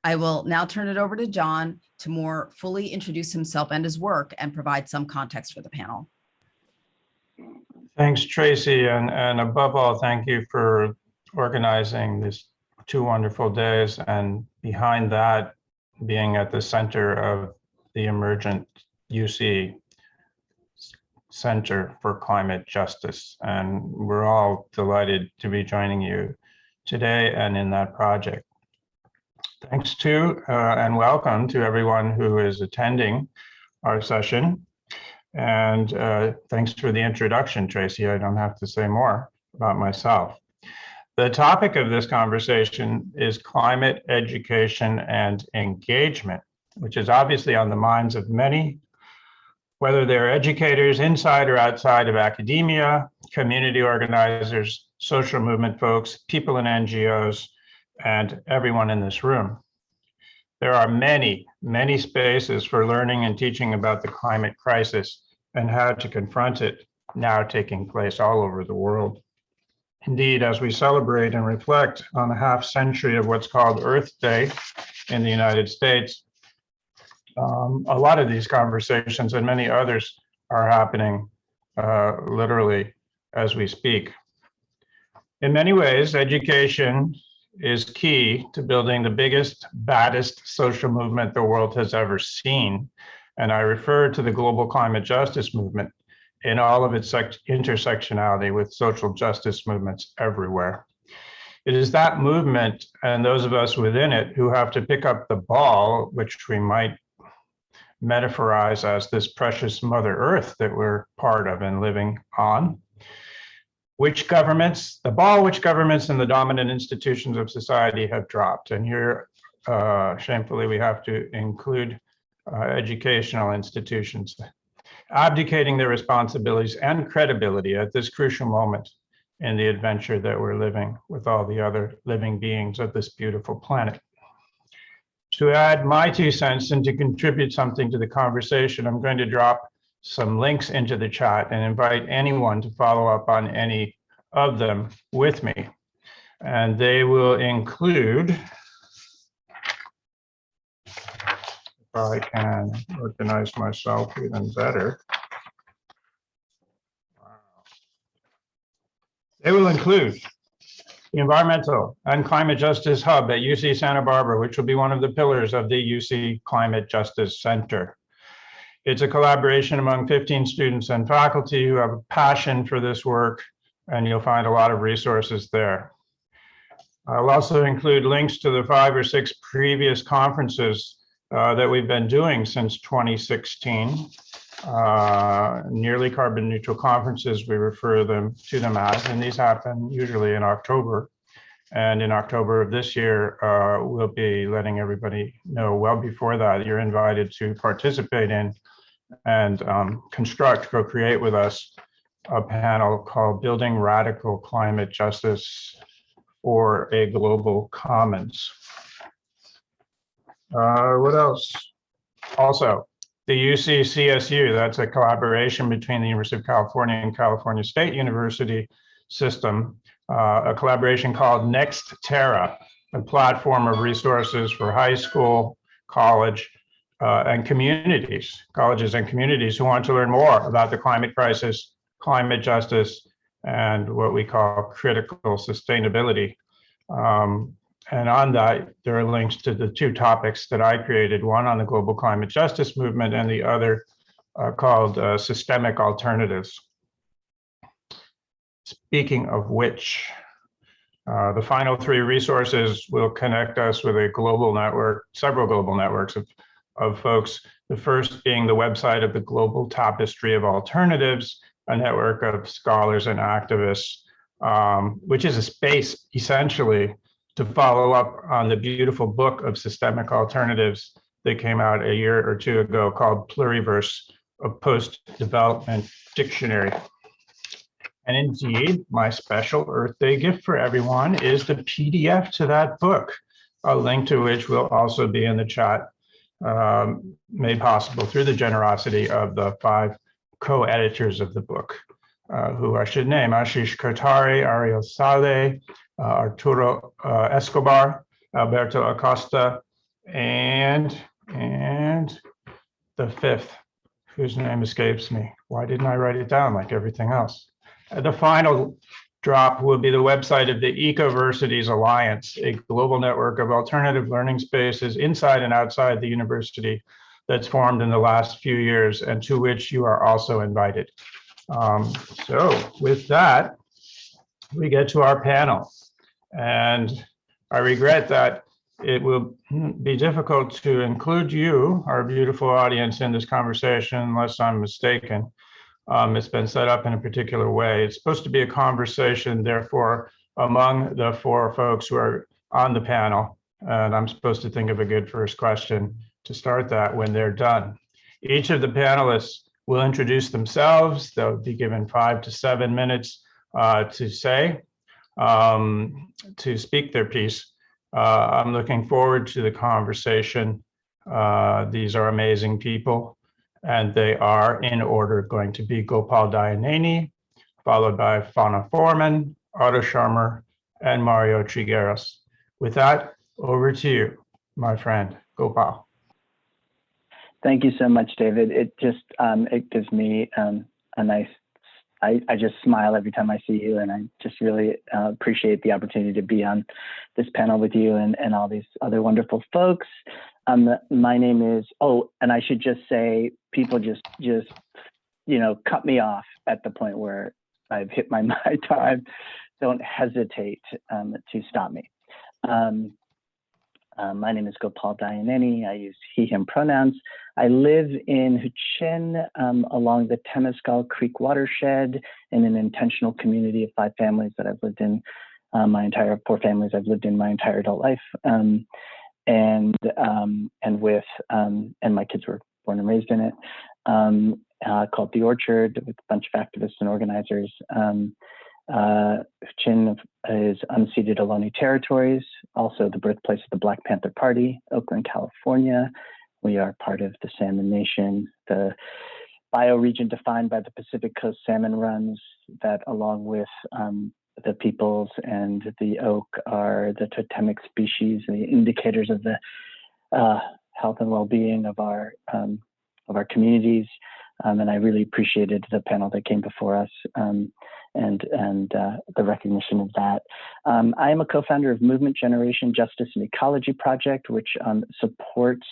I will now turn it over to John to more fully introduce himself and his work and provide some context for the panel. Thanks, Tracy, and above all, thank you for organizing these 2 wonderful days, and behind that, being at the center of the emergent UC Center for Climate Justice. And we're all delighted to be joining you today and in that project. Thanks to and welcome to everyone who is attending our session. And thanks for the introduction, Tracy. I don't have to say more about myself. The topic of this conversation is climate education and engagement, which is obviously on the minds of many, whether they're educators inside or outside of academia, community organizers, social movement folks, people in NGOs, and everyone in this room. There are many, many spaces for learning and teaching about the climate crisis and how to confront it now taking place all over the world. Indeed, as we celebrate and reflect on a half century of what's called Earth Day in the United States, a lot of these conversations and many others are happening literally as we speak. In many ways, education is key to building the biggest, baddest social movement the world has ever seen. And I refer to the global climate justice movement in all of its intersectionality with social justice movements everywhere. It is that movement and those of us within it who have to pick up the ball, which we might metaphorize as this precious Mother Earth that we're part of and living on. The ball which governments and the dominant institutions of society have dropped. And here, shamefully, we have to include educational institutions, abdicating their responsibilities and credibility at this crucial moment in the adventure that we're living with all the other living beings of this beautiful planet. To add my 2 cents and to contribute something to the conversation, I'm going to drop some links into the chat and invite anyone to follow up on any of them with me. And they will include, if I can organize myself even better. They will include the Environmental and Climate Justice Hub at UC Santa Barbara, which will be one of the pillars of the UC Climate Justice Center. It's a collaboration among 15 students and faculty who have a passion for this work, and you'll find a lot of resources there. I'll also include links to the 5 or 6 previous conferences that we've been doing since 2016. Nearly carbon neutral conferences, we refer to them as, and these happen usually in October. And in October of this year, we'll be letting everybody know well before that you're invited to participate in and co-create with us a panel called Building Radical Climate Justice for a Global Commons. What else? Also, the UC CSU, that's a collaboration between the University of California and California State University system, a collaboration called Next Terra, a platform of resources for high school, college, and colleges and communities who want to learn more about the climate crisis, climate justice, and what we call critical sustainability. And on that, there are links to the 2 topics that I created, one on the global climate justice movement and the other called systemic alternatives. Speaking of which, the final 3 resources will connect us with a global network, several global networks of folks. The first being the website of the Global Tapestry of Alternatives, a network of scholars and activists, which is a space essentially to follow up on the beautiful book of systemic alternatives that came out a year or 2 ago called Pluriverse, a post-development dictionary. And indeed, my special Earth Day gift for everyone is the PDF to that book, a link to which will also be in the chat, made possible through the generosity of the 5 co-editors of the book, who I should name: Ashish Kotari, Ariel Saleh, Arturo Escobar, Alberto Acosta, and the fifth, whose name escapes me. Why didn't I write it down like everything else? The final drop will be the website of the Ecoversities Alliance, a global network of alternative learning spaces inside and outside the university that's formed in the last few years and to which you are also invited. So with that, we get to our panel. And I regret that it will be difficult to include you, our beautiful audience, in this conversation unless I'm mistaken. It's been set up in a particular way. It's supposed to be a conversation, therefore, among the four folks who are on the panel. And I'm supposed to think of a good first question to start that when they're done. Each of the panelists will introduce themselves. They'll be given 5 to 7 minutes to speak their piece. I'm looking forward to the conversation. These are amazing people, and they are in order going to be Gopal Dayaneni, followed by Fauna Foreman, Otto Scharmer, and Mario Trigueros. With that, over to you, my friend, Gopal. Thank you so much, David. It just, it gives me a nice, I just smile every time I see you, and I just really appreciate the opportunity to be on this panel with you and all these other wonderful folks. My name is, oh, and I should just say, people just cut me off at the point where I've hit my time. Don't hesitate to stop me. My name is Gopal Dayaneni. I use he, him pronouns. I live in Huichin along the Temescal Creek watershed in an intentional community of 5 families that I've lived in four families I've lived in my entire adult life. And my kids were born and raised in it, called The Orchard with a bunch of activists and organizers. Huichin is unceded Ohlone territories, also the birthplace of the Black Panther Party, Oakland, California. We are part of the Salmon Nation, the bioregion defined by the Pacific Coast salmon runs that, along with the peoples and the oak, are the totemic species and the indicators of the health and well-being of our communities. And I really appreciated the panel that came before us and the recognition of that. I am a co-founder of Movement Generation Justice and Ecology Project, which supports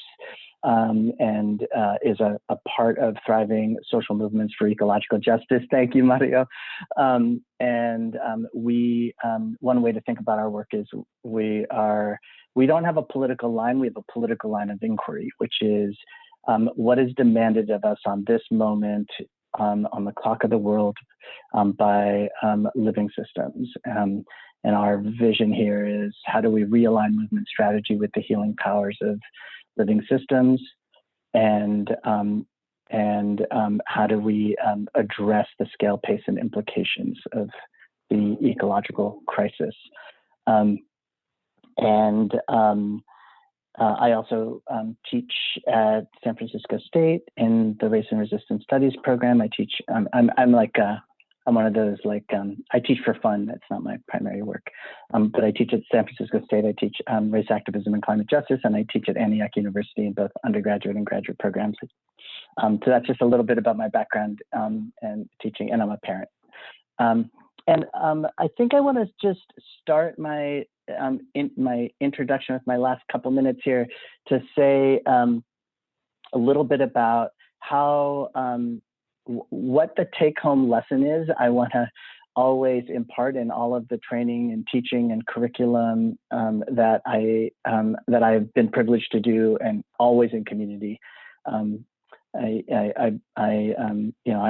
and is a part of thriving social movements for ecological justice. Thank you, Mario. One way to think about our work is we don't have a political line, we have a political line of inquiry, which is what is demanded of us on this moment, on the clock of the world, by living systems. And our vision here is, how do we realign movement strategy with the healing powers of living systems, and how do we address the scale, pace, and implications of the ecological crisis. I also teach at San Francisco State in the Race and Resistance Studies program. I teach, I'm one of those, I teach for fun. That's not my primary work. But I teach at San Francisco State. I teach race activism and climate justice, and I teach at Antioch University in both undergraduate and graduate programs. So that's just a little bit about my background and teaching, and I'm a parent. I think I want to just start my my introduction with my last couple minutes here to say a little bit about how what the take-home lesson is. I want to always impart in all of the training and teaching and curriculum that I've been privileged to do, and always in community. I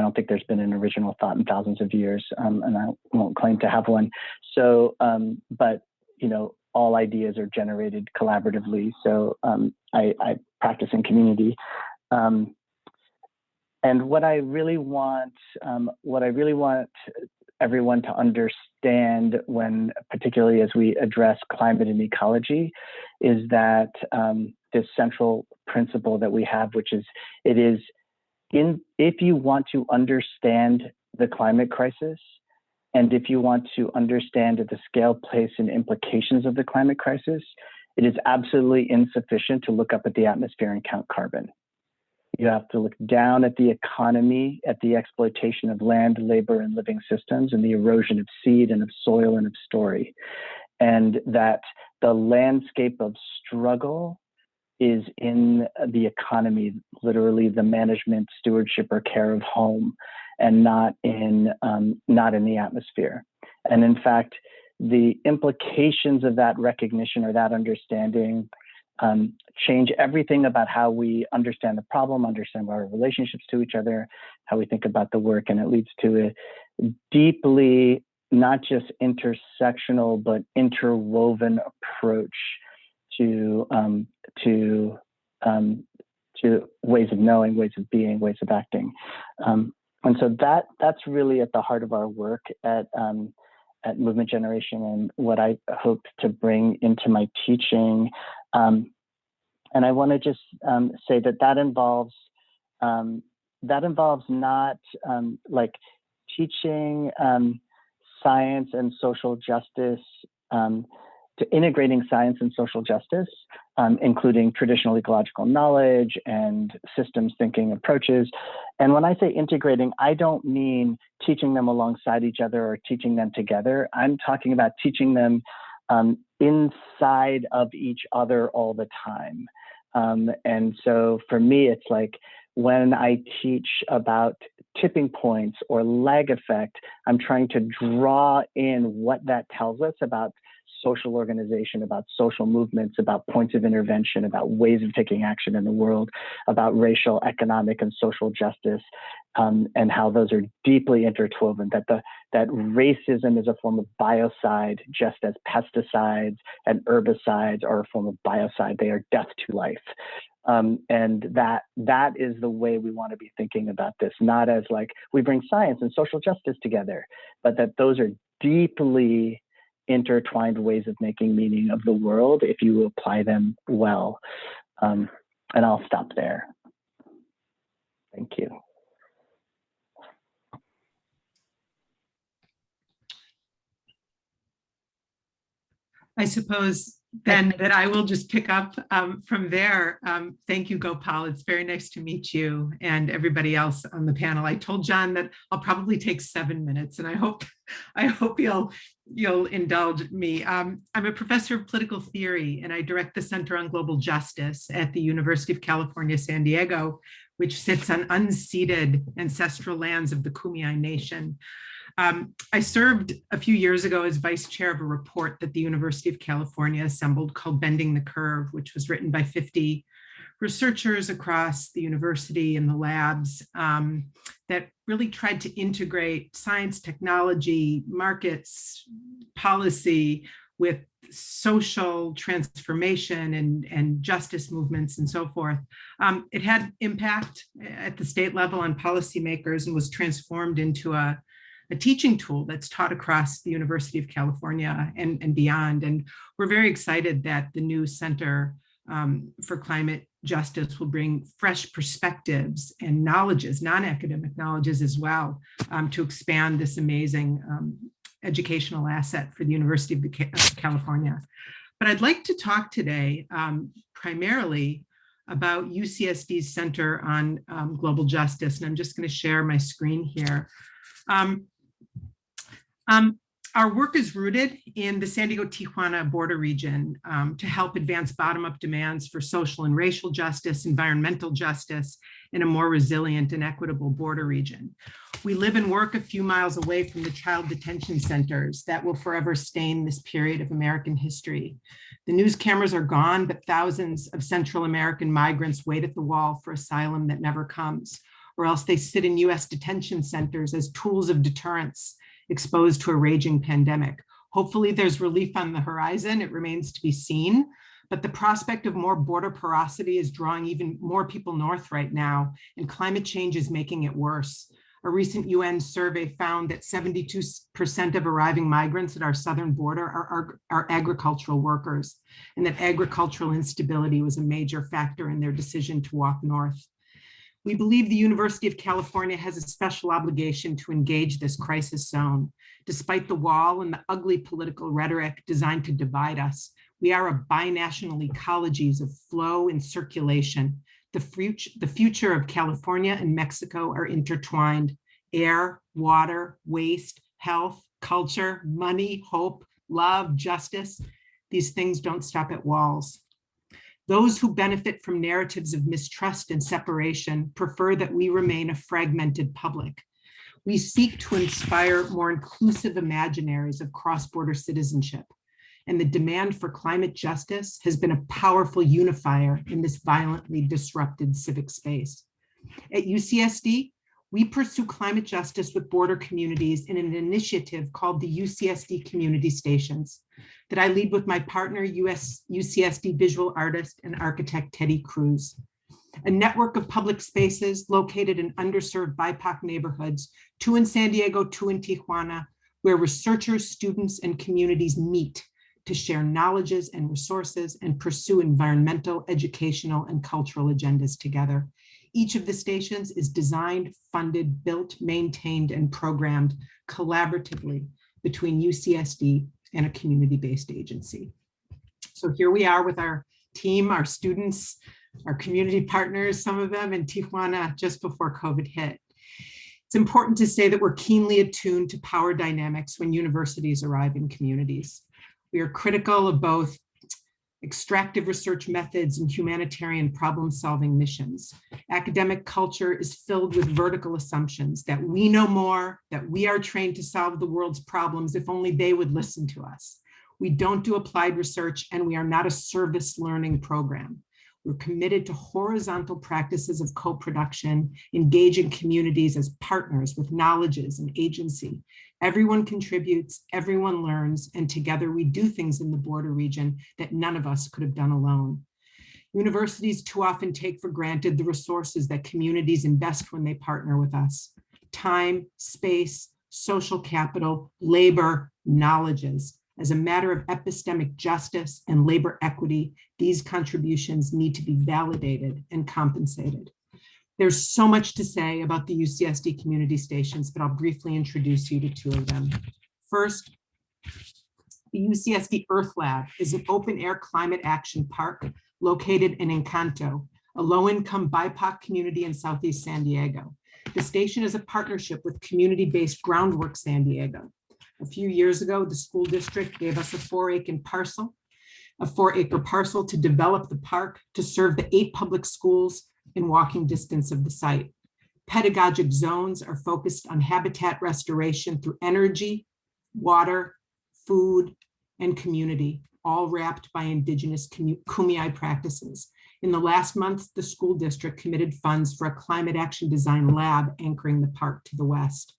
don't think there's been an original thought in thousands of years, and I won't claim to have one. So, but all ideas are generated collaboratively. So I practice in community, and what I really want everyone to understand, when particularly as we address climate and ecology, is that this central principle that we have, which is, if you want to understand the climate crisis, and if you want to understand the scale, place, and implications of the climate crisis, It is absolutely insufficient to look up at the atmosphere and count carbon. You have to look down at the economy, at the exploitation of land, labor, and living systems, and the erosion of seed and of soil and of story. And that the landscape of struggle is in the economy, literally the management, stewardship, or care of home, and not in the atmosphere. And in fact, the implications of that recognition or that understanding change everything about how we understand the problem, understand our relationships to each other, how we think about the work, and it leads to a deeply, not just intersectional, but interwoven approach to ways of knowing, ways of being, ways of acting. And so that's really at the heart of our work at Movement Generation, and what I hope to bring into my teaching. And I want to just say that involves not like teaching science and social justice, to integrating science and social justice, including traditional ecological knowledge and systems thinking approaches. And when I say integrating, I don't mean teaching them alongside each other or teaching them together. I'm talking about teaching them inside of each other all the time. And so for me, it's like when I teach about tipping points or lag effect, I'm trying to draw in what that tells us about social organization, about social movements, about points of intervention, about ways of taking action in the world, about racial, economic, and social justice, and how those are deeply interwoven, that racism is a form of biocide, just as pesticides and herbicides are a form of biocide. They are death to life. And that is the way we want to be thinking about this, not as like we bring science and social justice together, but that those are deeply intertwined ways of making meaning of the world if you apply them well. And I'll stop there. Thank you. I suppose then that I will just pick up from there. Thank you, Gopal. It's very nice to meet you and everybody else on the panel. I told John that I'll probably take 7 minutes, and I hope you'll indulge me. I'm a professor of political theory, and I direct the Center on Global Justice at the University of California, San Diego, which sits on unceded ancestral lands of the Kumeyaay Nation. I served a few years ago as vice chair of a report that the University of California assembled called Bending the Curve, which was written by 50 researchers across the university and the labs that really tried to integrate science, technology, markets, policy with social transformation and justice movements and so forth. It had impact at the state level on policymakers and was transformed into a teaching tool that's taught across the University of California and beyond. And we're very excited that the new Center for Climate Justice will bring fresh perspectives and knowledges, non-academic knowledges as well, to expand this amazing educational asset for the University of California. But I'd like to talk today primarily about UCSD's Center on Global Justice, and I'm just going to share my screen here. Our work is rooted in the San Diego-Tijuana border region to help advance bottom-up demands for social and racial justice, environmental justice, in a more resilient and equitable border region. We live and work a few miles away from the child detention centers that will forever stain this period of American history. The news cameras are gone, but thousands of Central American migrants wait at the wall for asylum that never comes, or else they sit in US detention centers as tools of deterrence, exposed to a raging pandemic. Hopefully there's relief on the horizon. It remains to be seen, but the prospect of more border porosity is drawing even more people north right now, and climate change is making it worse. A recent UN survey found that 72% of arriving migrants at our southern border are agricultural workers, and that agricultural instability was a major factor in their decision to walk north. We believe the University of California has a special obligation to engage this crisis zone. Despite the wall and the ugly political rhetoric designed to divide us, We are a binational ecologies of flow and circulation. The future of California and Mexico are intertwined. Air, water, waste, health, culture, money, hope, love, justice. These things don't stop at walls. Those who benefit from narratives of mistrust and separation prefer that we remain a fragmented public. We seek to inspire more inclusive imaginaries of cross-border citizenship, and the demand for climate justice has been a powerful unifier in this violently disrupted civic space. At UCSD, we pursue climate justice with border communities in an initiative called the UCSD Community Stations that I lead with my partner, UCSD visual artist and architect Teddy Cruz. A network of public spaces located in underserved BIPOC neighborhoods, 2 in San Diego, 2 in Tijuana, where researchers, students, and communities meet to share knowledges and resources and pursue environmental, educational, and cultural agendas together. Each of the stations is designed, funded, built, maintained, and programmed collaboratively between UCSD and a community-based agency. So here we are with our team, our students, our community partners, some of them in Tijuana just before COVID hit. It's important to say that we're keenly attuned to power dynamics when universities arrive in communities. We are critical of both extractive research methods and humanitarian problem-solving missions. Academic culture is filled with vertical assumptions that we know more, that we are trained to solve the world's problems if only they would listen to us. We don't do applied research, and we are not a service learning program. We're committed to horizontal practices of co-production, engaging communities as partners with knowledges and agency. Everyone contributes, everyone learns, and together we do things in the border region that none of us could have done alone. Universities too often take for granted the resources that communities invest when they partner with us. Time, space, social capital, labor, knowledges. As a matter of epistemic justice and labor equity, these contributions need to be validated and compensated. There's so much to say about the UCSD community stations, but I'll briefly introduce you to 2 of them. First, the UCSD Earth Lab is an open-air climate action park located in Encanto, a low-income BIPOC community in Southeast San Diego. The station is a partnership with community-based Groundwork San Diego. A few years ago, the school district gave us a 4-acre parcel to develop the park to serve the 8 public schools in walking distance of the site. Pedagogic zones are focused on habitat restoration through energy, water, food, and community, all wrapped by indigenous Kumeyaay practices. In the last month, the school district committed funds for a climate action design lab anchoring the park to the west.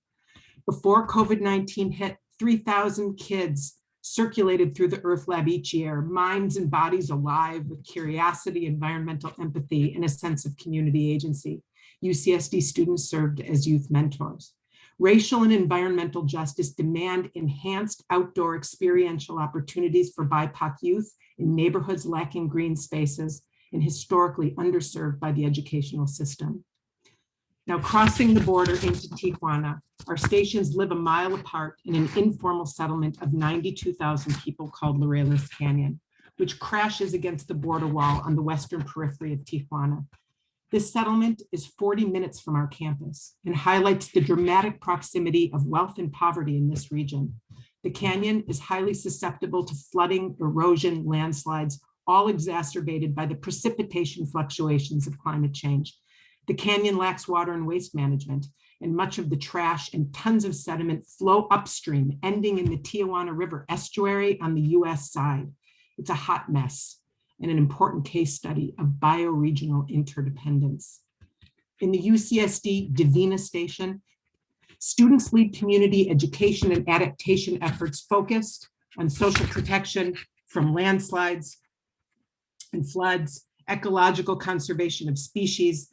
Before COVID-19 hit, 3,000 kids circulated through the Earth Lab each year, minds and bodies alive with curiosity, environmental empathy, and a sense of community agency. UCSD students served as youth mentors. Racial and environmental justice demand enhanced outdoor experiential opportunities for BIPOC youth in neighborhoods lacking green spaces and historically underserved by the educational system. Now, crossing the border into Tijuana, our stations live a mile apart in an informal settlement of 92,000 people called Laureles Canyon, which crashes against the border wall on the western periphery of Tijuana. This settlement is 40 minutes from our campus and highlights the dramatic proximity of wealth and poverty in this region. The canyon is highly susceptible to flooding, erosion, landslides, all exacerbated by the precipitation fluctuations of climate change. The canyon lacks water and waste management, and much of the trash and tons of sediment flow upstream, ending in the Tijuana River estuary on the US side. It's a hot mess and an important case study of bioregional interdependence. In the UCSD Divina Station, students lead community education and adaptation efforts focused on social protection from landslides and floods, ecological conservation of species,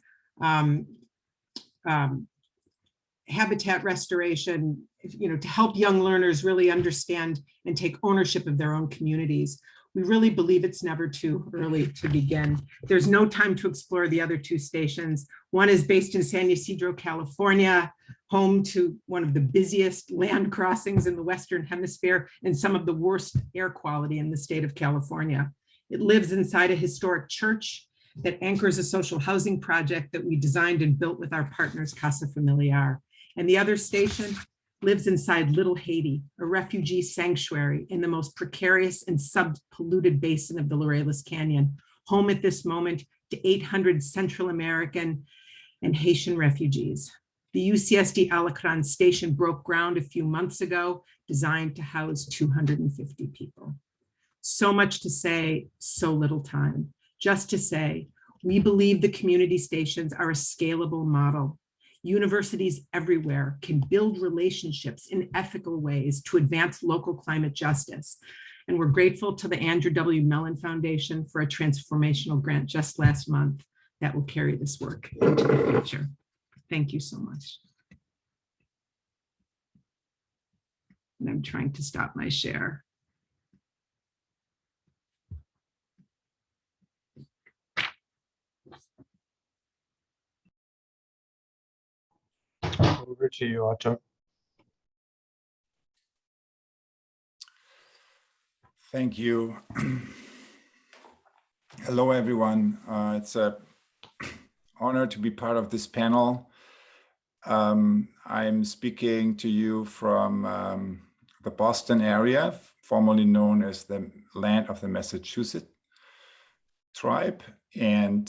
habitat restoration, to help young learners really understand and take ownership of their own communities. We really believe it's never too early to begin. There's no time to explore the other two stations. One is based in San Ysidro, California, home to one of the busiest land crossings in the Western Hemisphere and some of the worst air quality in the state of California. It lives inside a historic church that anchors a social housing project that we designed and built with our partners, Casa Familiar. And the other station lives inside Little Haiti, a refugee sanctuary in the most precarious and sub-polluted basin of the Laurelus Canyon, home at this moment to 800 Central American and Haitian refugees. The UCSD Alacran station broke ground a few months ago, designed to house 250 people. So much to say, so little time. Just to say, we believe the community stations are a scalable model. Universities everywhere can build relationships in ethical ways to advance local climate justice. And we're grateful to the Andrew W. Mellon Foundation for a transformational grant just last month that will carry this work into the future. Thank you so much. And I'm trying to stop my share. Over to you, Ato. Thank you. Hello, everyone. It's an honor to be part of this panel. I'm speaking to you from the Boston area, formerly known as the land of the Massachusetts tribe. And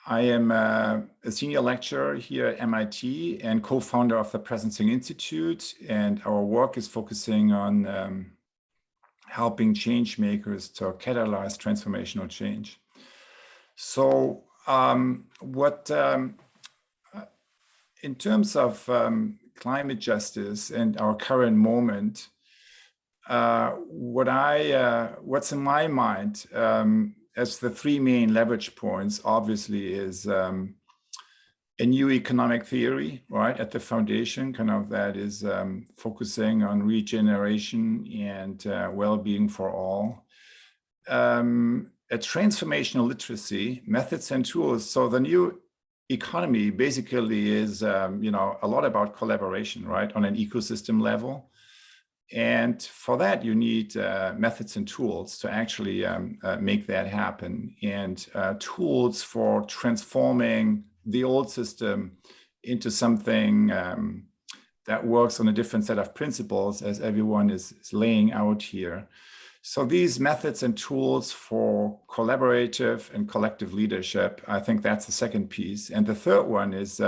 I am a senior lecturer here at MIT and co-founder of the Presencing Institute. And our work is focusing on helping change makers to catalyze transformational change. So in terms of climate justice and our current moment, what's in my mind as the three main leverage points, obviously, is a new economic theory, right, at the foundation, kind of that is focusing on regeneration and well-being for all. A transformational literacy, methods and tools. So the new economy basically is, a lot about collaboration, right, on an ecosystem level. And for that, you need methods and tools to actually make that happen, and tools for transforming the old system into something that works on a different set of principles, as everyone is laying out here. So these methods and tools for collaborative and collective leadership, I think that's the second piece. And the third one is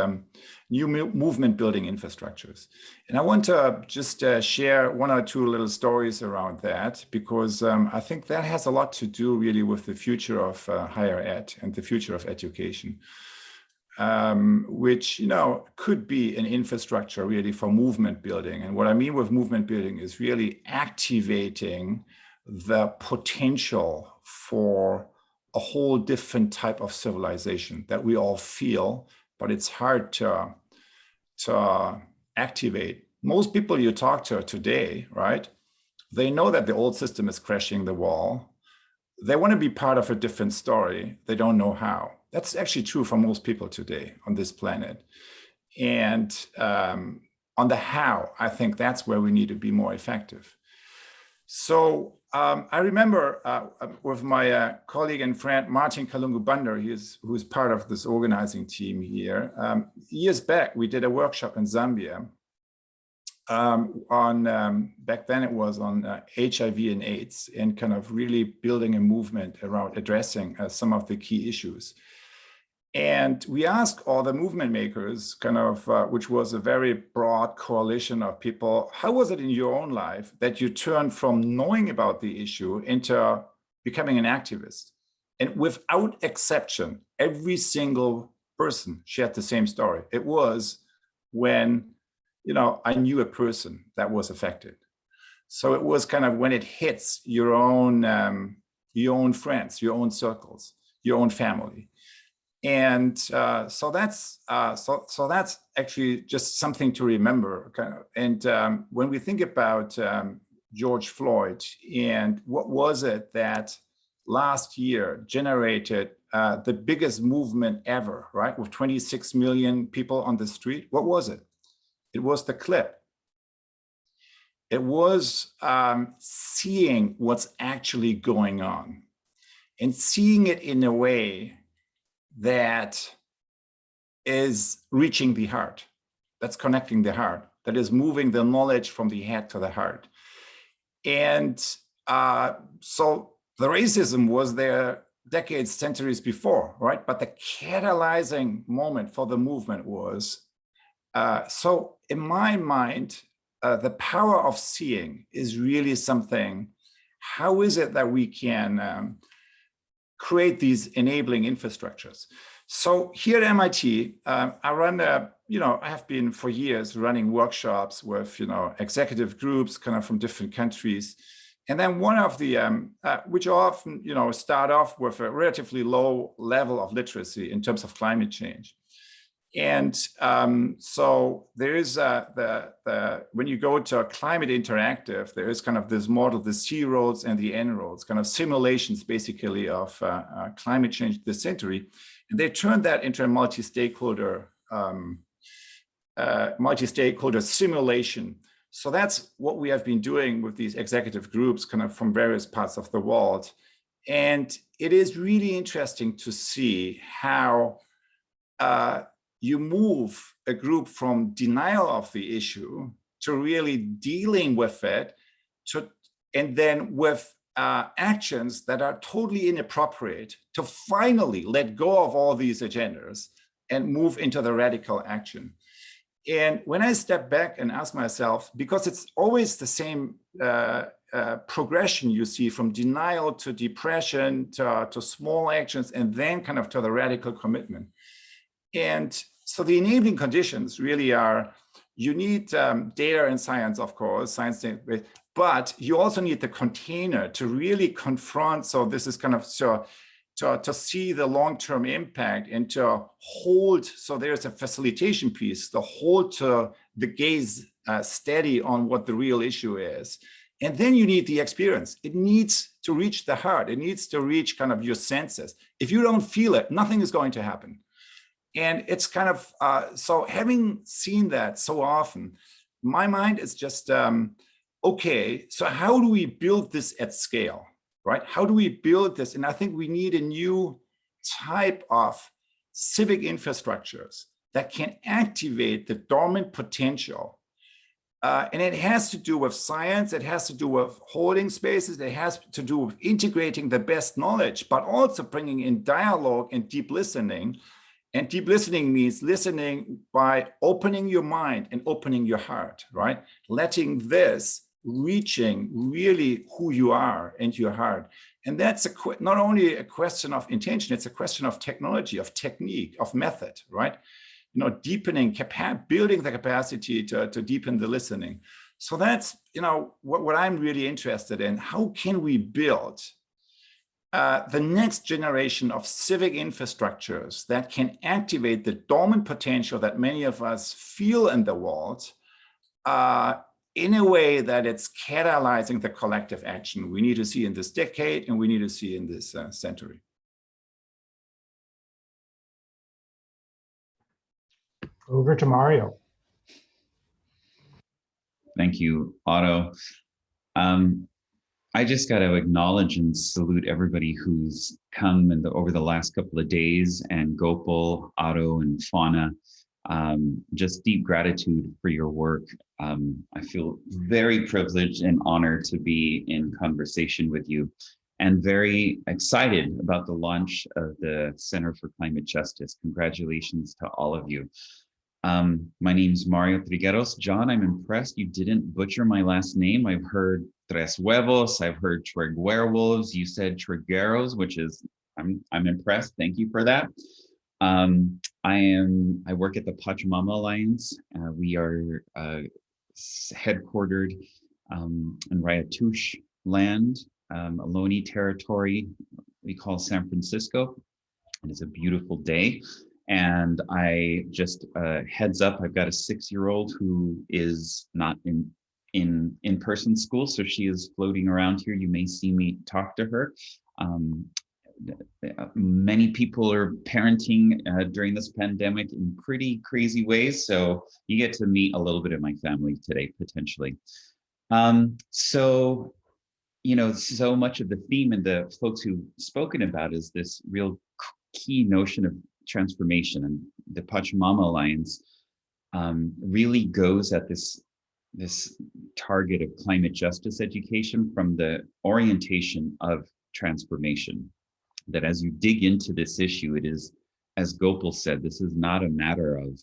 new movement building infrastructures. And I want to just share one or two little stories around that, because I think that has a lot to do really with the future of higher ed and the future of education, which, could be an infrastructure really for movement building. And what I mean with movement building is really activating the potential for a whole different type of civilization that we all feel, but it's hard to activate. Most people you talk to today, right, they know that the old system is crashing the wall. They want to be part of a different story. They don't know how. That's actually true for most people today on this planet. And on the how, I think that's where we need to be more effective. So I remember with my colleague and friend, Martin Kalungu-Bandar, who's part of this organizing team here. Years back, we did a workshop in Zambia back then it was on HIV and AIDS, and kind of really building a movement around addressing some of the key issues. And we asked all the movement makers, kind of, which was a very broad coalition of people, how was it in your own life that you turned from knowing about the issue into becoming an activist? And without exception, every single person shared the same story. It was when, I knew a person that was affected. So it was kind of when it hits your own friends, your own circles, your own family. And so that's actually just something to remember. Kind of. And when we think about George Floyd, and what was it that last year generated the biggest movement ever, right? With 26 million people on the street. What was it? It was the clip. It was seeing what's actually going on and seeing it in a way that is reaching the heart, that's connecting the heart, that is moving the knowledge from the head to the heart. And so the racism was there decades, centuries before, right? But the catalyzing moment for the movement was, so in my mind, the power of seeing is really something. How is it that we can create these enabling infrastructures? So here at MIT, I run I have been for years running workshops with, executive groups kind of from different countries. And then one of the, which often, start off with a relatively low level of literacy in terms of climate change. And so there is when you go to a Climate Interactive, there is kind of this model, the C roads and the N roads, kind of simulations basically of climate change this century. And they turned that into a multi-stakeholder simulation. So that's what we have been doing with these executive groups kind of from various parts of the world. And it is really interesting to see how you move a group from denial of the issue to really dealing with it, and then with actions that are totally inappropriate, to finally let go of all these agendas and move into the radical action. And when I step back and ask myself, because it's always the same progression you see from denial to depression to small actions, and then kind of to the radical commitment. And so the enabling conditions really are, you need data and science, of course, science, but you also need the container to really confront. So this is kind of to see the long-term impact and to hold. So there's a facilitation piece, to hold to the gaze steady on what the real issue is. And then you need the experience. It needs to reach the heart. It needs to reach kind of your senses. If you don't feel it, nothing is going to happen. And it's kind of, so having seen that so often, my mind is just, okay, so how do we build this at scale, right? How do we build this? And I think we need a new type of civic infrastructures that can activate the dormant potential. And it has to do with science, it has to do with holding spaces, it has to do with integrating the best knowledge, but also bringing in dialogue and deep listening. And deep listening means listening by opening your mind and opening your heart, right? Letting this reaching really who you are and your heart. And that's not only a question of intention, it's a question of technology, of technique, of method, right? Deepening, building the capacity to deepen the listening. So that's, what I'm really interested in. How can we build the next generation of civic infrastructures that can activate the dormant potential that many of us feel in the world in a way that it's catalyzing the collective action we need to see in this decade and we need to see in this century. Over to Mario. Thank you, Otto. I just got to acknowledge and salute everybody who's come over the last couple of days, and Gopal, Otto, and Fauna. Just deep gratitude for your work. I feel very privileged and honored to be in conversation with you, and very excited about the launch of the Center for Climate Justice. Congratulations to all of you. My name's Mario Trigueros. John, I'm impressed you didn't butcher my last name. I've heard Tres Huevos, I've heard Triguerwolves. You said Trigueros, which is, I'm impressed. Thank you for that. I work at the Pachamama Alliance. We are headquartered in Rayatush land, Ohlone territory, we call San Francisco. It is a beautiful day. And I just, heads up, I've got a 6-year-old who is not in-person school, so she is floating around here. You may see me talk to her. Many people are parenting during this pandemic in pretty crazy ways, so you get to meet a little bit of my family today, potentially. So, you know, so much of the theme and the folks who've spoken about is this real key notion of transformation, and the Pachamama Alliance really goes at this target of climate justice education from the orientation of transformation. That as you dig into this issue, it is, as Gopal said, this is not a matter of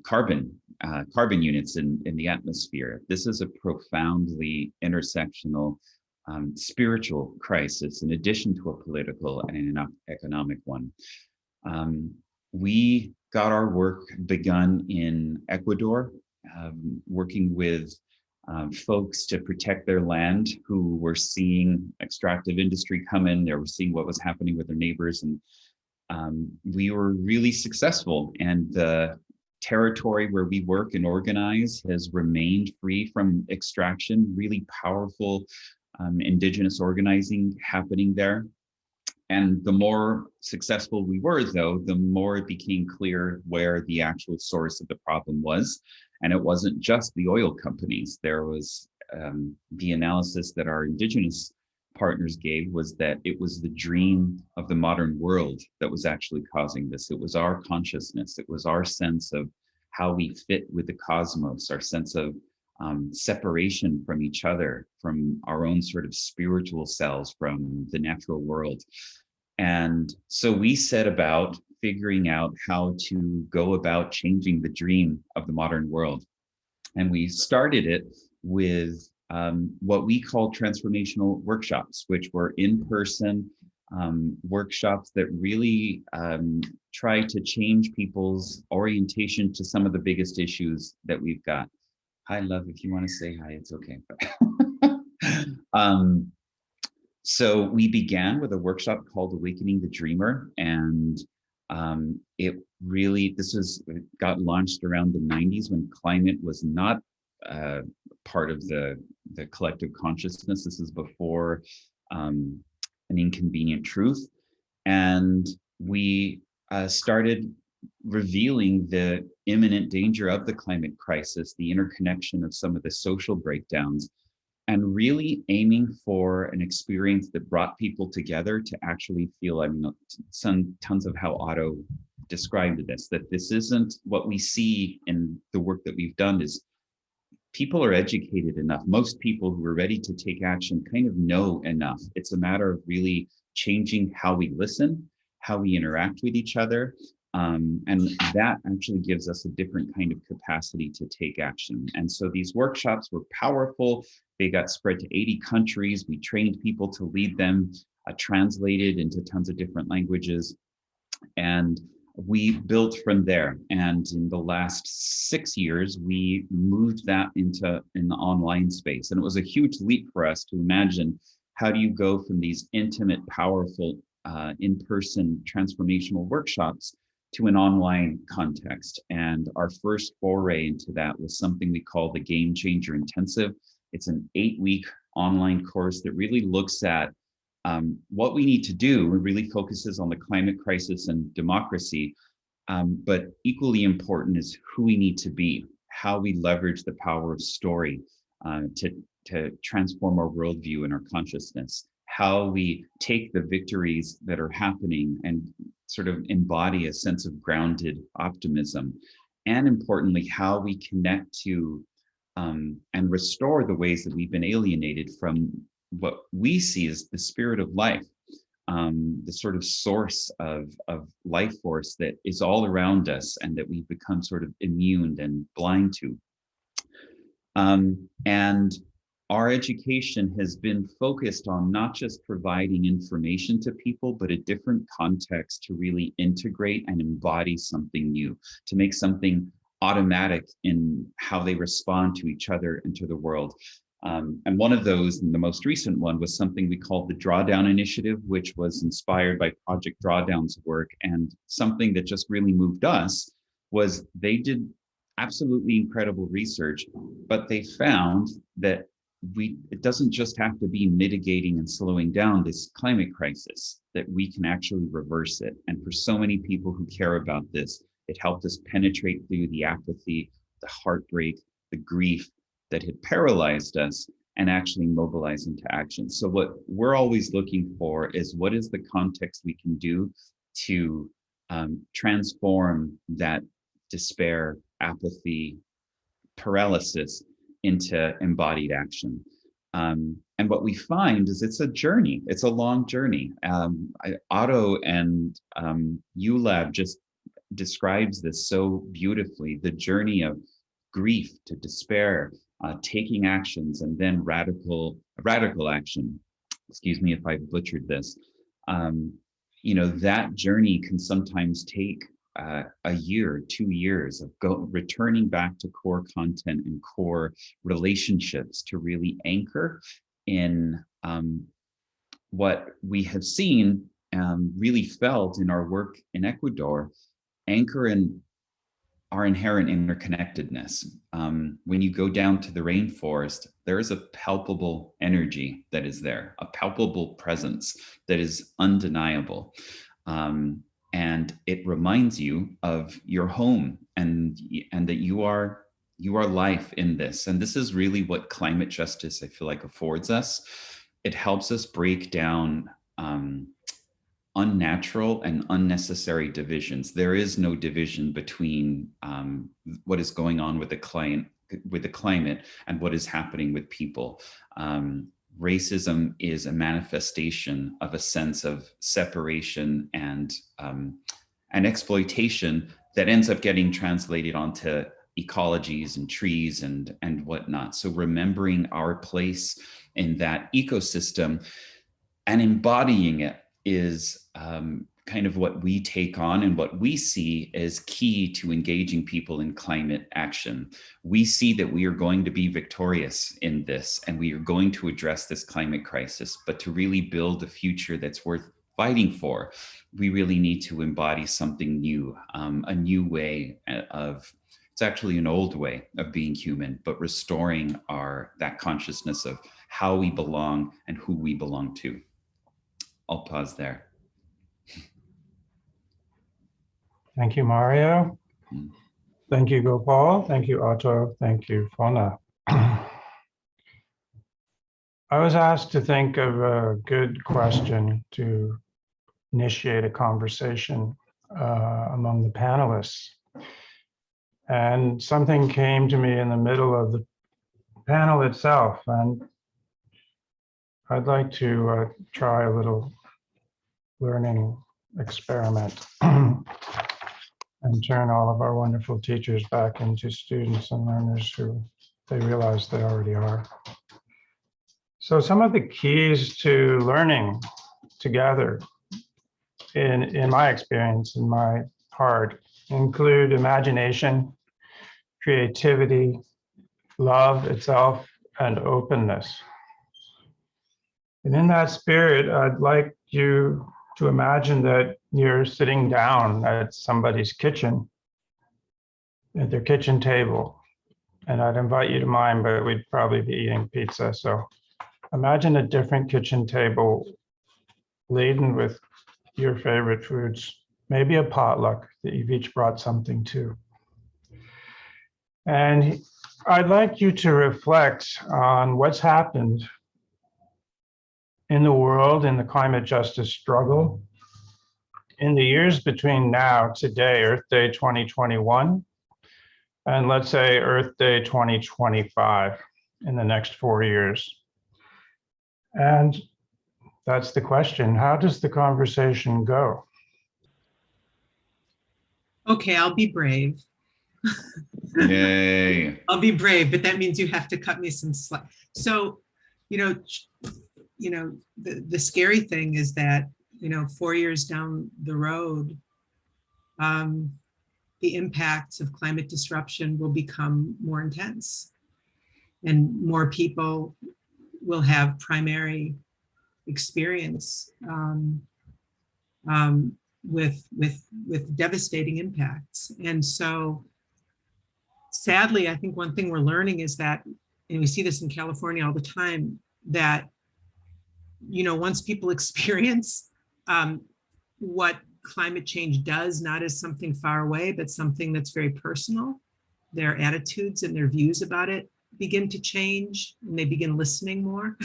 carbon units in the atmosphere. This is a profoundly intersectional spiritual crisis, in addition to a political and an economic one. We got our work begun in Ecuador, working with folks to protect their land who were seeing extractive industry come in. They were seeing what was happening with their neighbors, and we were really successful. And the territory where we work and organize has remained free from extraction. Really powerful indigenous organizing happening there. And the more successful we were, though, the more it became clear where the actual source of the problem was. And it wasn't just the oil companies. There was the analysis that our indigenous partners gave was that it was the dream of the modern world that was actually causing this. It was our consciousness. It was our sense of how we fit with the cosmos, our sense of separation from each other, from our own sort of spiritual selves, from the natural world. And so we set about figuring out how to go about changing the dream of the modern world. And we started it with what we call transformational workshops, which were in-person workshops that really try to change people's orientation to some of the biggest issues that we've got. Hi, love, if you want to say hi, it's okay. So we began with a workshop called Awakening the Dreamer, and it got launched around the 90s when climate was not part of the collective consciousness. This is before An Inconvenient Truth. And we started revealing the imminent danger of the climate crisis, the interconnection of some of the social breakdowns, and really aiming for an experience that brought people together to actually feel, I mean, tons of how Otto described this, that this isn't what we see in the work that we've done is people are educated enough. Most people who are ready to take action kind of know enough. It's a matter of really changing how we listen, how we interact with each other. And that actually gives us a different kind of capacity to take action. And so these workshops were powerful. They got spread to 80 countries. We trained people to lead them, translated into tons of different languages. And we built from there. And in the last 6 years, we moved that into an online space. And it was a huge leap for us to imagine, how do you go from these intimate, powerful, in-person transformational workshops to an online context. And our first foray into that was something we call the Game Changer Intensive. It's an 8-week online course that really looks at what we need to do. It really focuses on the climate crisis and democracy, but equally important is who we need to be, how we leverage the power of story to transform our worldview and our consciousness, how we take the victories that are happening and sort of embody a sense of grounded optimism, and importantly, how we connect to and restore the ways that we've been alienated from what we see as the spirit of life, the sort of source of life force that is all around us and that we've become sort of immune and blind to. And our education has been focused on not just providing information to people, but a different context to really integrate and embody something new, to make something automatic in how they respond to each other and to the world. And one of those, and the most recent one, was something we called the Drawdown Initiative, which was inspired by Project Drawdown's work. And something that just really moved us was they did absolutely incredible research, but they found that it doesn't just have to be mitigating and slowing down this climate crisis, that we can actually reverse it. And for so many people who care about this, it helped us penetrate through the apathy, the heartbreak, the grief that had paralyzed us, and actually mobilize into action. So what we're always looking for is, what is the context we can do to transform that despair, apathy, paralysis into embodied action. And what we find is it's a journey. It's a long journey. Otto and ULab just describes this so beautifully, the journey of grief to despair, taking actions, and then radical action. Excuse me if I butchered this. That journey can sometimes take a year, 2 years of returning back to core content and core relationships to really anchor in what we have seen, really felt in our work in Ecuador, anchor in our inherent interconnectedness. When you go down to the rainforest, there is a palpable energy that is there, a palpable presence that is undeniable. And it reminds you of your home and that you are life in this. And this is really what climate justice, I feel like, affords us. It helps us break down unnatural and unnecessary divisions. There is no division between what is going on with the climate and what is happening with people. Racism is a manifestation of a sense of separation and exploitation that ends up getting translated onto ecologies and trees and whatnot. So remembering our place in that ecosystem and embodying it is kind of what we take on, and what we see as key to engaging people in climate action. We see that we are going to be victorious in this, and we are going to address this climate crisis. But to really build a future that's worth fighting for, we really need to embody something new, a new way of, it's actually an old way of being human, but restoring that consciousness of how we belong and who we belong to. I'll pause there. Thank you, Mario. Thank you, Gopal. Thank you, Otto. Thank you, Fona. I was asked to think of a good question to initiate a conversation among the panelists. And something came to me in the middle of the panel itself. And I'd like to try a little learning experiment and turn all of our wonderful teachers back into students and learners who they realize they already are. So some of the keys to learning together, in my experience, in my heart, include imagination, creativity, love itself, and openness. And in that spirit, I'd like you to imagine that you're sitting down at somebody's kitchen, at their kitchen table. And I'd invite you to mine, but we'd probably be eating pizza. So imagine a different kitchen table laden with your favorite foods, maybe a potluck that you've each brought something to. And I'd like you to reflect on what's happened in the world, in the climate justice struggle, in the years between now, today, Earth Day 2021, and let's say Earth Day 2025, in the next 4 years. And that's the question. How does the conversation go? Okay, I'll be brave. Yay. I'll be brave, but that means you have to cut me some slack. So, the scary thing is that, 4 years down the road, the impacts of climate disruption will become more intense, and more people will have primary experience with devastating impacts. And so sadly, I think one thing we're learning is that, and we see this in California all the time, that, once people experience what climate change does, not as something far away, but something that's very personal, their attitudes and their views about it begin to change, and they begin listening more.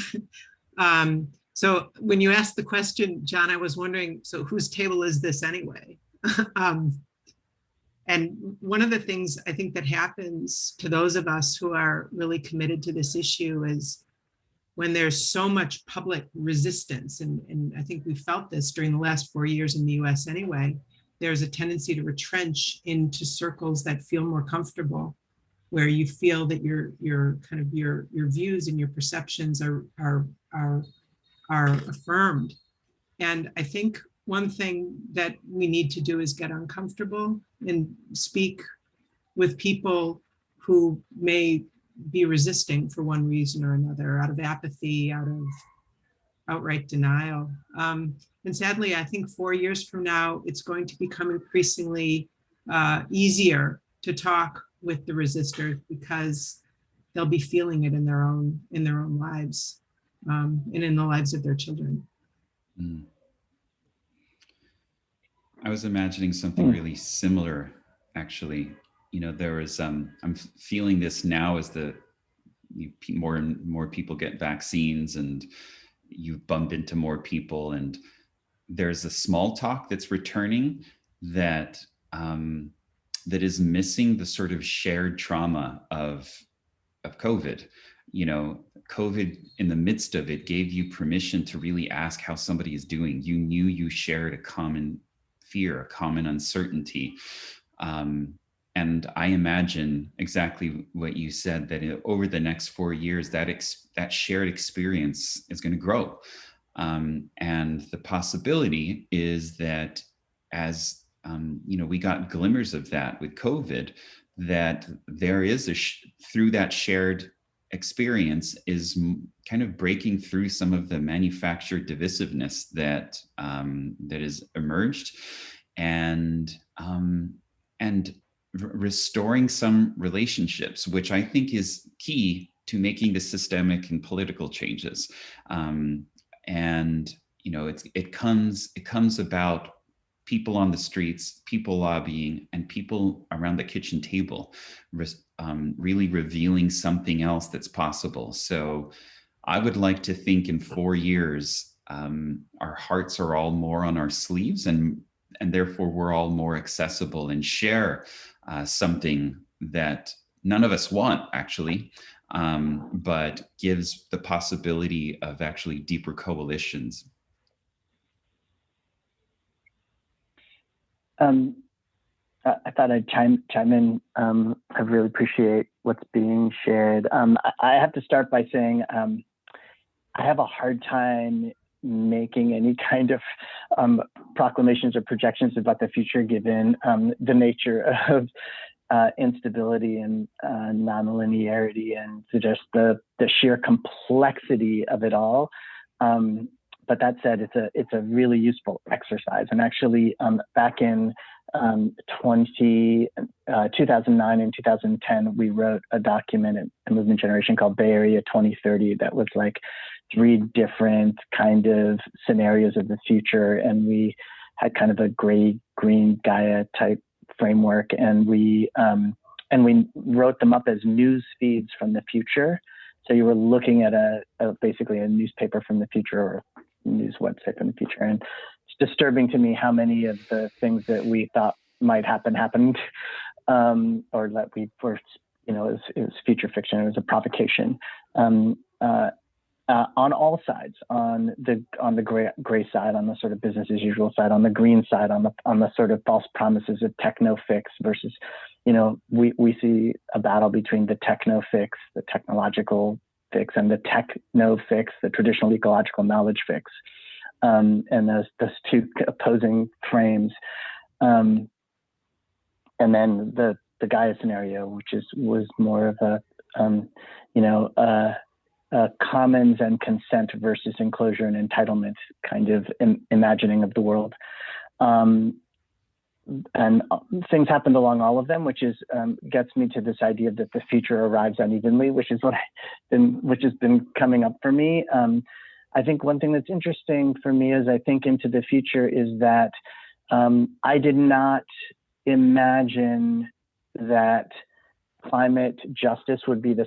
So when you asked the question, John, I was wondering, so whose table is this anyway? And one of the things I think that happens to those of us who are really committed to this issue is when there's so much public resistance, and I think we felt this during the last 4 years in the US anyway, there's a tendency to retrench into circles that feel more comfortable, where you feel that your views and your perceptions are affirmed. And I think one thing that we need to do is get uncomfortable and speak with people who may be resisting for one reason or another, out of apathy, out of outright denial. And sadly, I think 4 years from now, it's going to become increasingly easier to talk with the resistors, because they'll be feeling it in their own lives, and in the lives of their children. Mm. I was imagining something really similar, actually. There is, I'm feeling this now as more and more people get vaccines, and you bump into more people, and there's a small talk that's returning that that is missing the sort of shared trauma of COVID. COVID, in the midst of it, gave you permission to really ask how somebody is doing. You knew you shared a common fear, a common uncertainty. And I imagine exactly what you said, that over the next 4 years, that shared experience is going to grow. And the possibility is that as we got glimmers of that with COVID, that there is through that shared experience is kind of breaking through some of the manufactured divisiveness that is emerged, and restoring some relationships, which I think is key to making the systemic and political changes. It comes about people on the streets, people lobbying, and people around the kitchen table, really revealing something else that's possible. So I would like to think in 4 years, our hearts are all more on our sleeves, and therefore we're all more accessible and share something that none of us want, actually, but gives the possibility of actually deeper coalitions. I thought I'd chime in. I really appreciate what's being shared. I have to start by saying I have a hard time making any kind of proclamations or projections about the future, given the nature of instability and nonlinearity, and just the sheer complexity of it all. But that said, it's a really useful exercise. And actually, back in 2009 and 2010, we wrote a document at Movement Generation called Bay Area 2030 that was like 3 different kind of scenarios of the future. And we had kind of a gray, green Gaia type framework. And we wrote them up as news feeds from the future. So you were looking at basically a newspaper from the future, or news website from the future. And it's disturbing to me how many of the things that we thought might happen happened, or that we were, it was future fiction. It was a provocation on all sides, on the gray side, on the sort of business as usual side, on the green side, on the sort of false promises of techno fix versus, we see a battle between the techno fix, the technological fix, and the techno fix, the traditional ecological knowledge fix, and those 2 opposing frames. And then the Gaia scenario, which was more of a commons and consent versus enclosure and entitlement kind of imagining of the world. things happened along all of them, which is gets me to this idea that the future arrives unevenly, which is which has been coming up for me. I think one thing that's interesting for me as I think into the future is that I did not imagine that climate justice would be the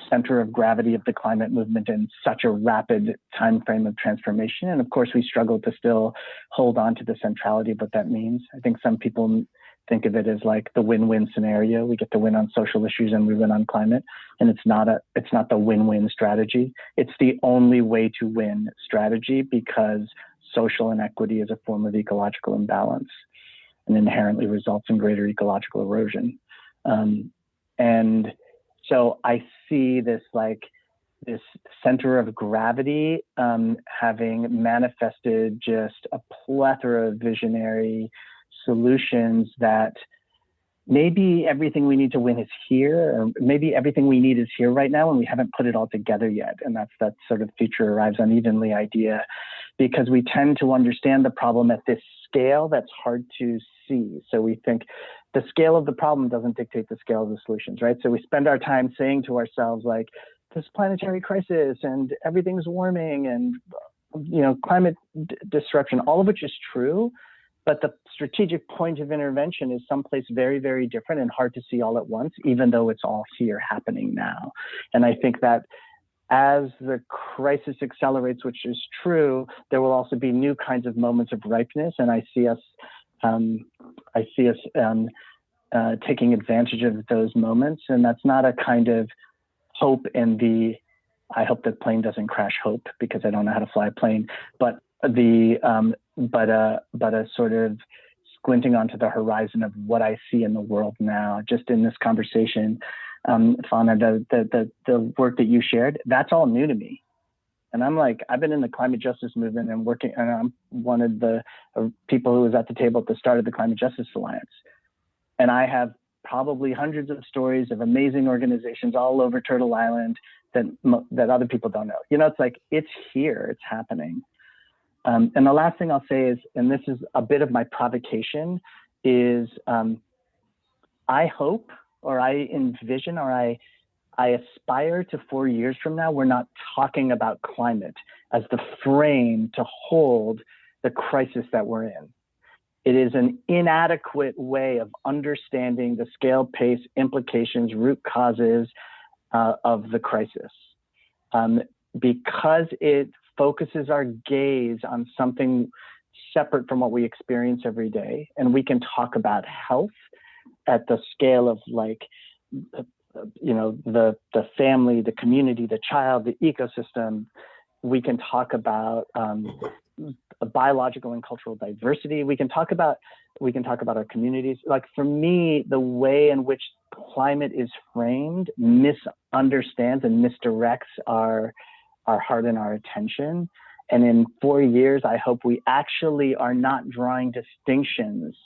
center of gravity of the climate movement in such a rapid time frame of transformation. And of course, we struggle to still hold on to the centrality of what that means. I think some people think of it as like the win-win scenario. We get to win on social issues and we win on climate. And it's not the win-win strategy. It's the only way to win strategy, because social inequity is a form of ecological imbalance and inherently results in greater ecological erosion. And so I see this center of gravity having manifested just a plethora of visionary solutions that maybe everything we need to win is here, or maybe everything we need is here right now and we haven't put it all together yet. And that's that sort of future arrives unevenly idea, because we tend to understand the problem at this scale that's hard to see. So we think the scale of the problem doesn't dictate the scale of the solutions, right? So we spend our time saying to ourselves, like, this planetary crisis and everything's warming and, you know, climate disruption, all of which is true, but the strategic point of intervention is someplace very, very different and hard to see all at once, even though it's all here happening now. And I think that as the crisis accelerates, which is true, there will also be new kinds of moments of ripeness. And I see us taking advantage of those moments. And that's not a kind of hope in the, I hope the plane doesn't crash hope, because I don't know how to fly a plane, but a sort of squinting onto the horizon of what I see in the world now. Just in this conversation, Fauna, the work that you shared, that's all new to me. And I'm like, I've been in the climate justice movement and working, and I'm one of the people who was at the table at the start of the Climate Justice Alliance. And I have probably hundreds of stories of amazing organizations all over Turtle Island that other people don't know. You know, it's like, it's here, it's happening. And the last thing I'll say is, and this is a bit of my provocation, is I hope, or I envision, or I aspire to 4 years from now, we're not talking about climate as the frame to hold the crisis that we're in. It is an inadequate way of understanding the scale, pace, implications, root causes of the crisis. Because it focuses our gaze on something separate from what we experience every day. And we can talk about health at the scale of, like, you know, the family, the community, the child, the ecosystem. We can talk about biological and cultural diversity. We can talk about our communities. Like, for me, the way in which climate is framed misunderstands and misdirects our heart and our attention. And in 4 years, I hope we actually are not drawing distinctions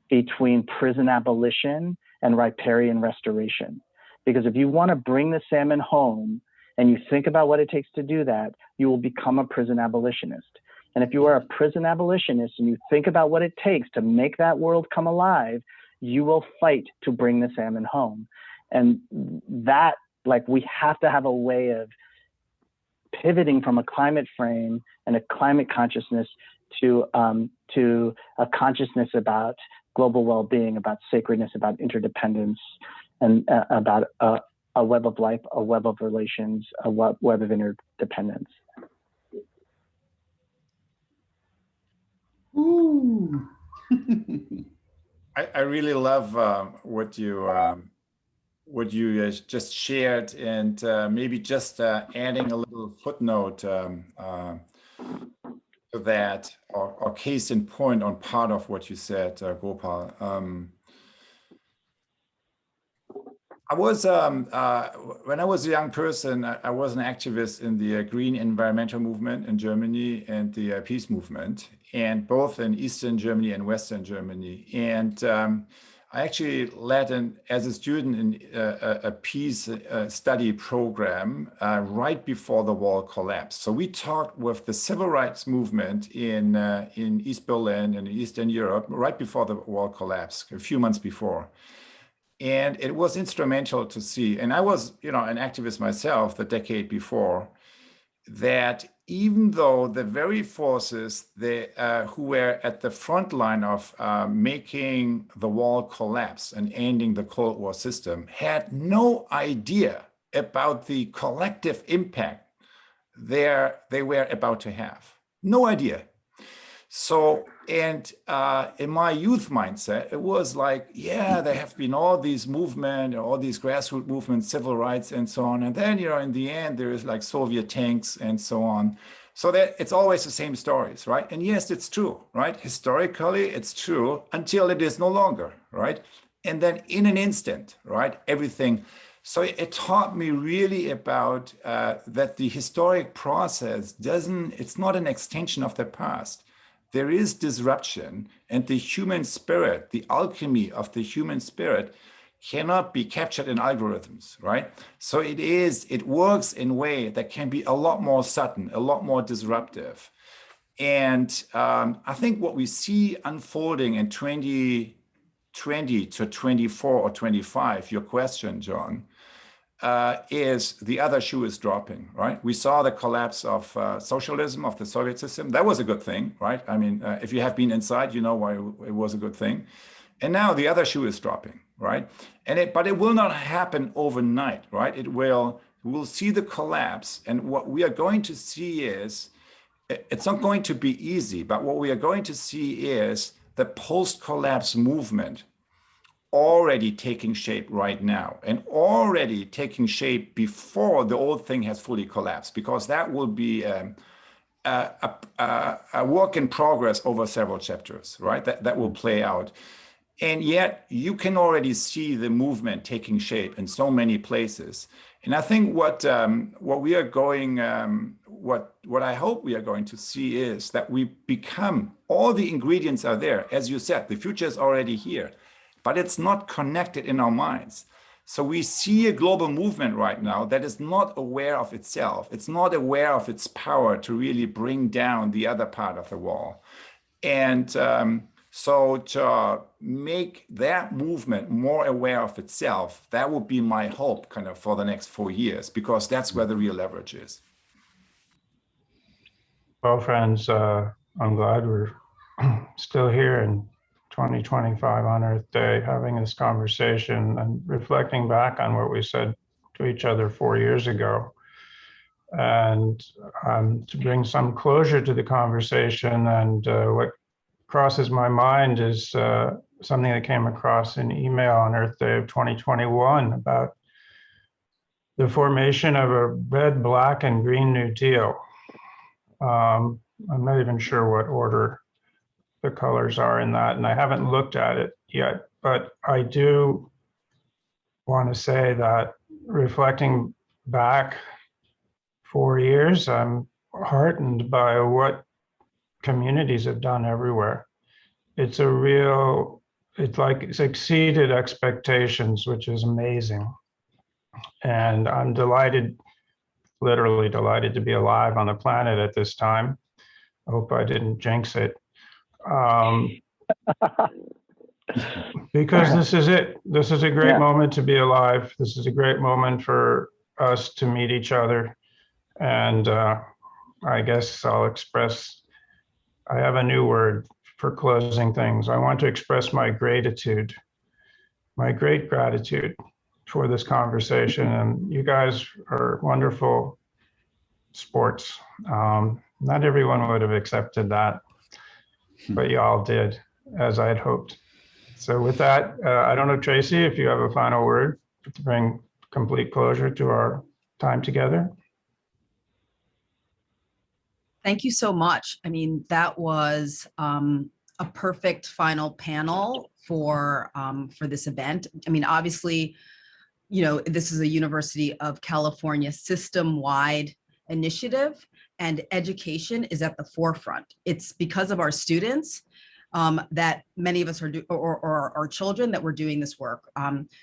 between prison abolition and riparian restoration. Because if you want to bring the salmon home and you think about what it takes to do that, you will become a prison abolitionist. And if you are a prison abolitionist and you think about what it takes to make that world come alive, you will fight to bring the salmon home. And that, like, we have to have a way of pivoting from a climate frame and a climate consciousness to a consciousness about global well-being, about sacredness, about interdependence, and about a web of life, a web of relations, a web of interdependence. Ooh. I really love what you just shared, and maybe just adding a little footnote to that, or case in point on part of what you said, Gopal. I was, when I was a young person, I was an activist in the green environmental movement in Germany and the peace movement, and both in Eastern Germany and Western Germany. And I actually led as a student in a peace study program right before the wall collapsed. So we talked with the civil rights movement in East Berlin and Eastern Europe right before the wall collapsed, a few months before. And it was instrumental to see, and I was, an activist myself the decade before, that even though the very forces who were at the front line of making the wall collapse and ending the Cold War system had no idea about the collective impact they were about to have. No idea. So, and in my youth mindset, it was like, yeah, there have been all these movements, all these grassroots movements, civil rights and so on. And then, in the end, there is like Soviet tanks and so on. So that it's always the same stories, right? And yes, it's true, right? Historically, it's true until it is no longer, right? And then in an instant, right, everything. So it taught me really about that the historic process it's not an extension of the past. There is disruption, and the human spirit, the alchemy of the human spirit cannot be captured in algorithms, right? So it works in a way that can be a lot more sudden, a lot more disruptive. And I think what we see unfolding in 2020 to 24 or 25, your question, John, is the other shoe is dropping, right? We saw the collapse of socialism, of the Soviet system. That was a good thing, right? I mean, if you have been inside, you know why it was a good thing. And now the other shoe is dropping, right? But it will not happen overnight, right? We'll see the collapse. And what we are going to see is, it's not going to be easy, but what we are going to see is the post-collapse movement already taking shape right now, and already taking shape before the old thing has fully collapsed, because that will be a work in progress over several chapters, right? That will play out. And yet you can already see the movement taking shape in so many places. And I think what we are going, what I hope we are going to see is that we become, all the ingredients are there. As you said, the future is already here, but it's not connected in our minds. So we see a global movement right now that is not aware of itself. It's not aware of its power to really bring down the other part of the wall. And so to make that movement more aware of itself, that would be my hope kind of for the next 4 years, because that's where the real leverage is. Well, friends, I'm glad we're still here in 2025 on Earth Day, having this conversation and reflecting back on what we said to each other 4 years ago. And to bring some closure to the conversation, and what crosses my mind is something that came across an email on Earth Day of 2021 about the formation of a red, black, and green New Deal. I'm not even sure what order the colors are in that, and I haven't looked at it yet, but I do want to say that reflecting back 4 years, I'm heartened by what communities have done everywhere. It's exceeded expectations, which is amazing. And I'm delighted, literally delighted to be alive on the planet at this time. I hope I didn't jinx it. Because this is it. This is a great moment to be alive. This is a great moment for us to meet each other. And I guess I have a new word for closing things. I want to express my gratitude, my great gratitude for this conversation. And you guys are wonderful sports. Not everyone would have accepted that, but y'all did, as I had hoped. So with that, I don't know, Tracy, if you have a final word to bring complete closure to our time together. Thank you so much. I mean, that was a perfect final panel for this event. I mean, obviously, this is a University of California system-wide initiative, and education is at the forefront. It's because of our students that many of us are or our children that we're doing this work.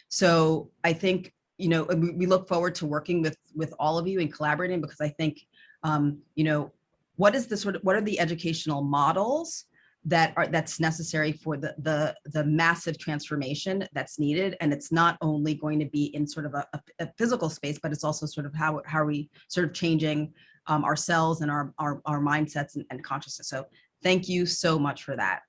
So I think, you know, we look forward to working with all of you and collaborating, because I think, you know, what are the educational models that's necessary for the massive transformation that's needed. And it's not only going to be in sort of a physical space, but it's also sort of how are we sort of changing ourselves and our mindsets and consciousness. So thank you so much for that.